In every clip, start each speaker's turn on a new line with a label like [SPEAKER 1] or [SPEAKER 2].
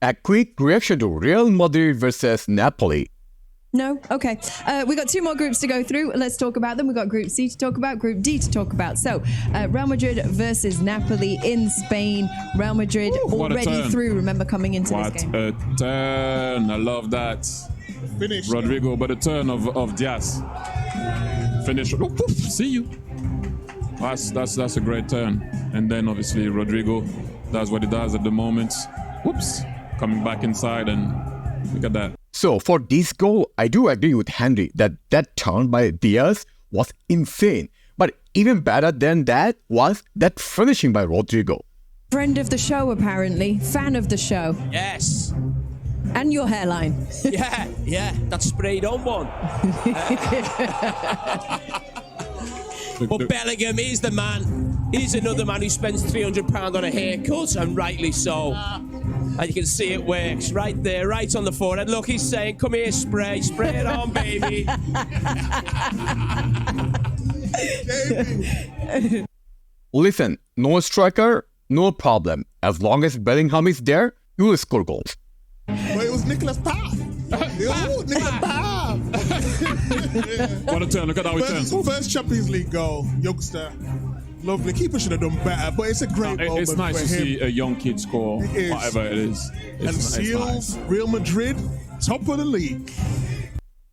[SPEAKER 1] A quick reaction to Real Madrid versus Napoli.
[SPEAKER 2] No? Okay. We got two more groups to go through. Let's talk about them. We've got Group C to talk about, Group D to talk about. So, Real Madrid versus Napoli in Spain. Real Madrid already through, remember, coming into this game.
[SPEAKER 3] What a turn. I love that.
[SPEAKER 4] Finish.
[SPEAKER 3] Rodrygo, but the turn of Diaz. Finish. Oh, poof, see you. That's a great turn. And then, obviously, Rodrygo does what he does at the moment. Whoops. Coming back inside, and look at that.
[SPEAKER 1] So for this goal, I do agree with Henry that turn by Diaz was insane. But even better than that was that finishing by Rodrygo.
[SPEAKER 2] Friend of the show, apparently. Fan of the show.
[SPEAKER 5] Yes.
[SPEAKER 2] And your hairline.
[SPEAKER 5] yeah, that sprayed on one. But Bellingham is the man. He's another man who spends £300 on a haircut, and rightly so. And you can see it works right there, right on the forehead. Look, he's saying, come here, spray it on, baby.
[SPEAKER 1] Listen, no striker, no problem. As long as Bellingham is there, you will score goals.
[SPEAKER 4] But it was Nicolas Paz. Nicolas Paz.
[SPEAKER 3] What a turn, look at how he turns.
[SPEAKER 4] First Champions League goal, youngster. Lovely. Keeper should have done better, but it's a great moment.
[SPEAKER 3] It's nice
[SPEAKER 4] for
[SPEAKER 3] to
[SPEAKER 4] him.
[SPEAKER 3] see a young kid score, whatever it is.
[SPEAKER 4] And seals Real Madrid top of the league.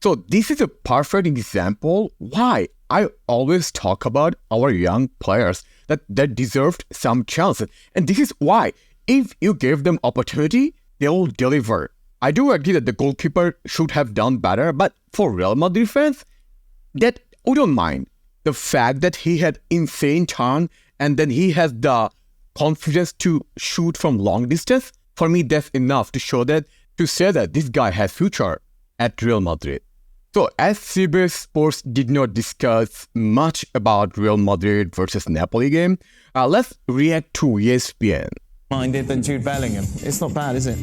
[SPEAKER 1] So this is a perfect example why I always talk about our young players that deserved some chances. And this is why, if you give them opportunity, they will deliver. I do agree that the goalkeeper should have done better, but for Real Madrid fans, that we don't mind. The fact that he had insane turn and then he has the confidence to shoot from long distance, for me that's enough to say that this guy has future at Real Madrid. So as CBS Sports did not discuss much about Real Madrid versus Napoli game, let's react to ESPN.
[SPEAKER 6] Minded than Jude Bellingham. It's not bad, is it?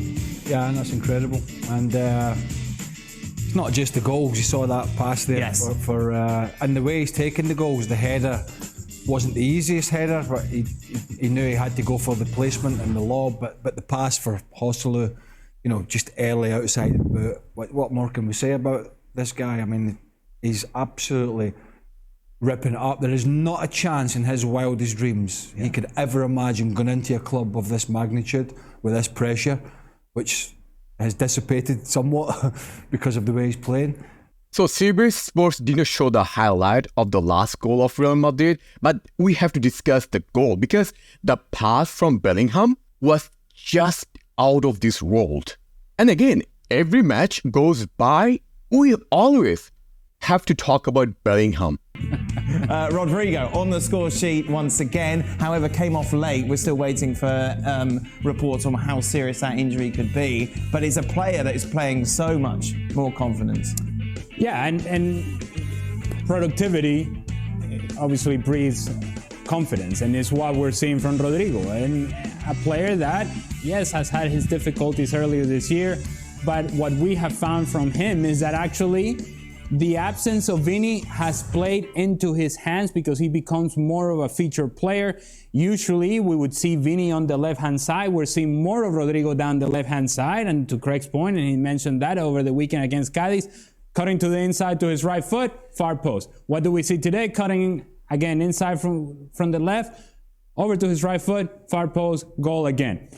[SPEAKER 7] Yeah, and that's incredible. And it's not just the goals. You saw that pass there and the way he's taken the goals. The header wasn't the easiest header, but he knew he had to go for the placement and the lob. But the pass for Joselu, just early outside the boot. What more can we say about this guy? I mean, he's absolutely ripping it up. There is not a chance in his wildest dreams he could ever imagine going into a club of this magnitude with this pressure, which has dissipated somewhat because of the way he's playing.
[SPEAKER 1] So CBS Sports didn't show the highlight of the last goal of Real Madrid, but we have to discuss the goal because the pass from Bellingham was just out of this world. And again, every match goes by, we always have to talk about Bellingham.
[SPEAKER 6] Rodrygo on the score sheet once again, however came off late. We're still waiting for reports on how serious that injury could be, but it's a player that is playing so much more confidence.
[SPEAKER 8] Yeah, and productivity obviously breeds confidence, and it's what we're seeing from Rodrygo, and a player that, yes, has had his difficulties earlier this year, but what we have found from him is that actually the absence of Vini has played into his hands because he becomes more of a featured player. Usually we would see Vini on the left-hand side. We're seeing more of Rodrygo down the left-hand side, and to Craig's point, and he mentioned that over the weekend against Cadiz, cutting to the inside to his right foot, far post. What do we see today? Cutting again inside from the left, over to his right foot, far post, goal again.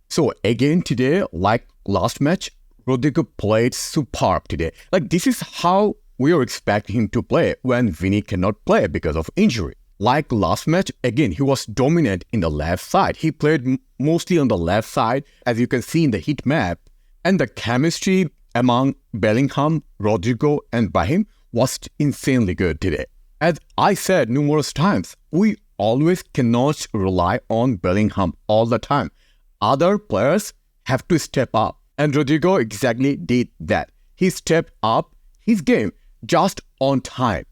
[SPEAKER 1] So again today, like last match, Rodrygo played superb today. Like this is how we are expecting him to play when Vini cannot play because of injury. Like last match, again, he was dominant in the left side. He played mostly on the left side, as you can see in the heat map. And the chemistry among Bellingham, Rodrygo and Brahim was insanely good today. As I said numerous times, we always cannot rely on Bellingham all the time. Other players have to step up. And Rodrygo exactly did that. He stepped up his game just on time.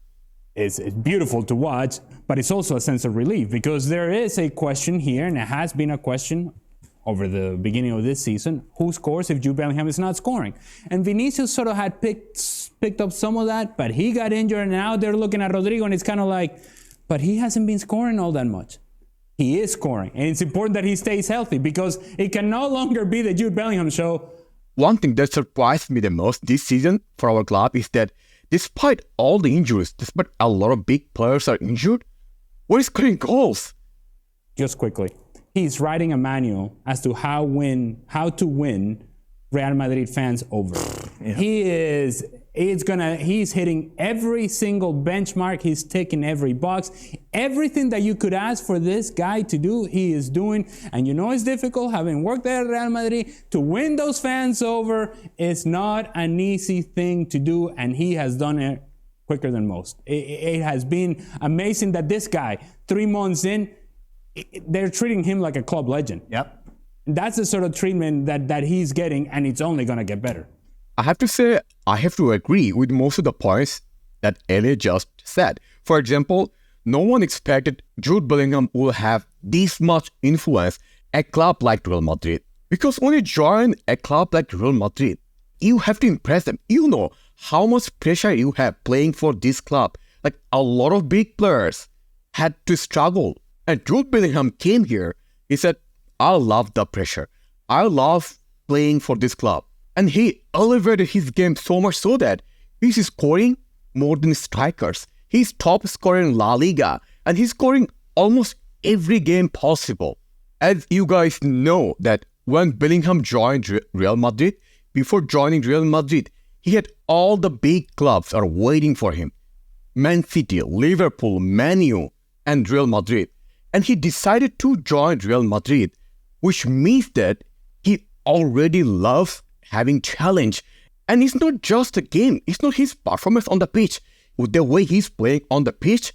[SPEAKER 8] It's beautiful to watch, but it's also a sense of relief because there is a question here, and it has been a question over the beginning of this season. Who scores if Jude Bellingham is not scoring? And Vinicius sort of had picked up some of that, but he got injured, and now they're looking at Rodrygo, and it's kind of like, but he hasn't been scoring all that much. he is scoring. And it's important that he stays healthy because it can no longer be the Jude Bellingham show.
[SPEAKER 1] One thing that surprised me the most this season for our club is that despite all the injuries, despite a lot of big players are injured, we're scoring goals.
[SPEAKER 8] Just quickly, he's writing a manual as to how to win Real Madrid fans over. Yeah. He's hitting every single benchmark. He's ticking every box. Everything that you could ask for this guy to do, he is doing. And you know it's difficult, having worked at Real Madrid, to win those fans over is not an easy thing to do, and he has done it quicker than most. It has been amazing that this guy, 3 months in, they're treating him like a club legend.
[SPEAKER 6] Yep.
[SPEAKER 8] That's the sort of treatment that he's getting, and it's only going to get better.
[SPEAKER 1] I have to say, I have to agree with most of the points that Elliot just said. For example, no one expected Jude Bellingham will have this much influence at a club like Real Madrid. Because when you join a club like Real Madrid, you have to impress them. You know how much pressure you have playing for this club. Like, a lot of big players had to struggle. And Jude Bellingham came here. He said, I love the pressure. I love playing for this club. And he elevated his game so much so that he's scoring more than strikers. He's top scorer in La Liga. And he's scoring almost every game possible. As you guys know that when Bellingham joined Real Madrid, before joining Real Madrid, he had all the big clubs are waiting for him. Man City, Liverpool, Man U, and Real Madrid. And he decided to join Real Madrid, which means that he already loves having challenge. And it's not just a game. It's not his performance on the pitch. With the way he's playing on the pitch,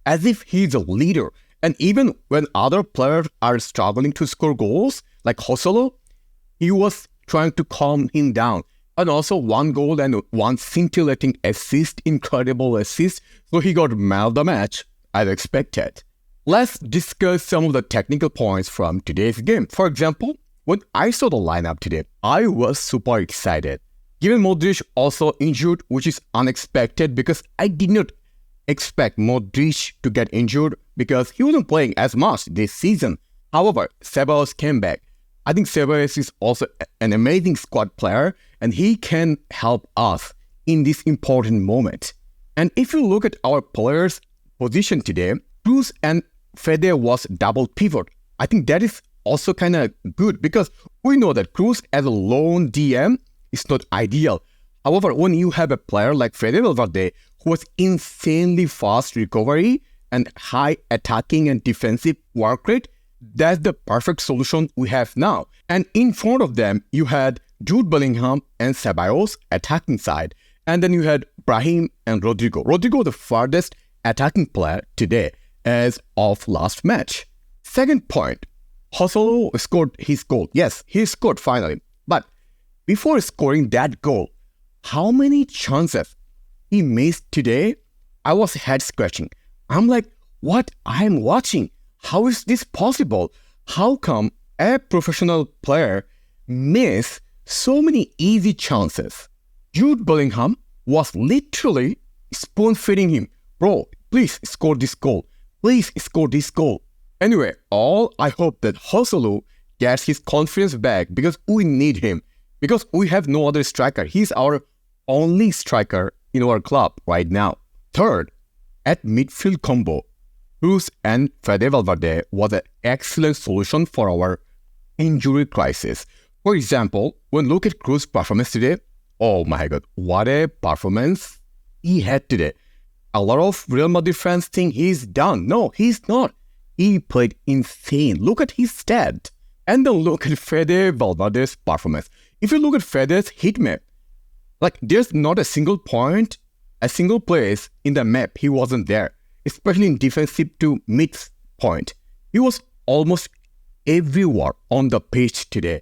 [SPEAKER 1] as if he's a leader. And even when other players are struggling to score goals, like Joselu, he was trying to calm him down. And also 1 goal and 1 scintillating assist, incredible assist. So he got man of the match, as expected. Let's discuss some of the technical points from today's game. For example, when I saw the lineup today, I was super excited. Given Modric also injured, which is unexpected because I did not expect Modric to get injured because he wasn't playing as much this season. However, Ceballos came back. I think Ceballos is also an amazing squad player and he can help us in this important moment. And if you look at our players' position today, Kroos and Fede was double pivot. I think that is also kind of good because we know that Kroos as a lone DM is not ideal. However, when you have a player like Fede Valverde who has insanely fast recovery and high attacking and defensive work rate, that's the perfect solution we have now. And in front of them, you had Jude Bellingham and Ceballos attacking side. And then you had Brahim and Rodrygo. Rodrygo, the farthest attacking player today as of last match. Second point, Joselu scored his goal. Yes, he scored finally. But before scoring that goal, how many chances he missed today? I was head scratching. I'm like, what I'm watching? How is this possible? How come a professional player miss so many easy chances? Jude Bellingham was literally spoon-feeding him. Bro, please score this goal. Please score this goal. Anyway, I hope that Joselu gets his confidence back because we need him. Because we have no other striker. He's our only striker in our club right now. Third, at midfield combo, Kroos and Fede Valverde was an excellent solution for our injury crisis. For example, when look at Kroos' performance today, oh my god, what a performance he had today. A lot of Real Madrid fans think he's done. No, he's not. He played insane. Look at his stat. And then look at Fede Valverde's performance. If you look at Fede's heat map, like there's not a single point, a single place in the map he wasn't there. Especially in defensive to mid point. He was almost everywhere on the pitch today.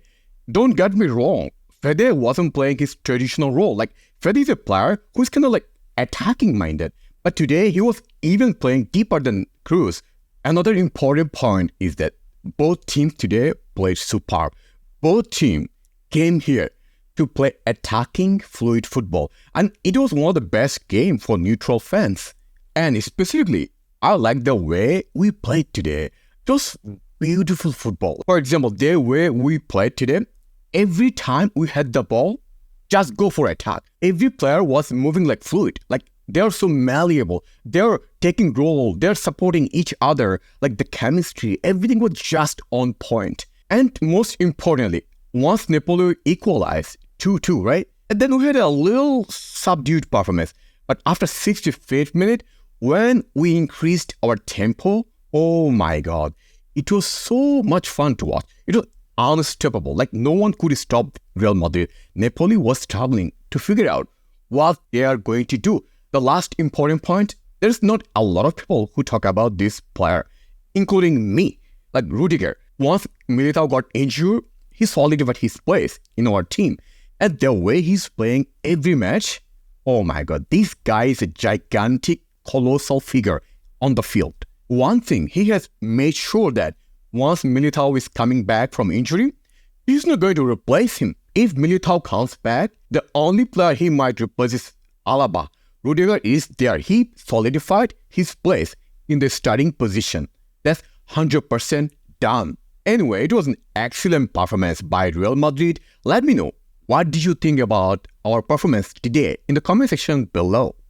[SPEAKER 1] Don't get me wrong. Fede wasn't playing his traditional role. Like, Fede is a player who's kind of like attacking minded. But today, he was even playing deeper than Kroos. Another important point is that both teams today played superb. Both teams came here to play attacking, fluid football. And it was one of the best games for neutral fans. And specifically, I like the way we played today. It was beautiful football. For example, the way we played today, every time we had the ball, just go for attack. Every player was moving like fluid. Like they're so malleable. They're taking role. They're supporting each other. Like the chemistry, everything was just on point. And most importantly, once Napoli equalized 2-2, right? And then we had a little subdued performance. But after 65th minute, when we increased our tempo, oh my God, it was so much fun to watch. It was unstoppable. Like no one could stop Real Madrid. Napoli was struggling to figure out what they are going to do. The last important point, there's not a lot of people who talk about this player, including me, like Rodrygo. Once Militao got injured, he solidified his place in our team. And the way he's playing every match, oh my God, this guy is a gigantic, colossal figure on the field. One thing, he has made sure that once Militao is coming back from injury, he's not going to replace him. If Militao comes back, the only player he might replace is Alaba. Rodrygo is there. He solidified his place in the starting position. That's 100% done. Anyway, it was an excellent performance by Real Madrid. Let me know, what did you think about our performance today in the comment section below?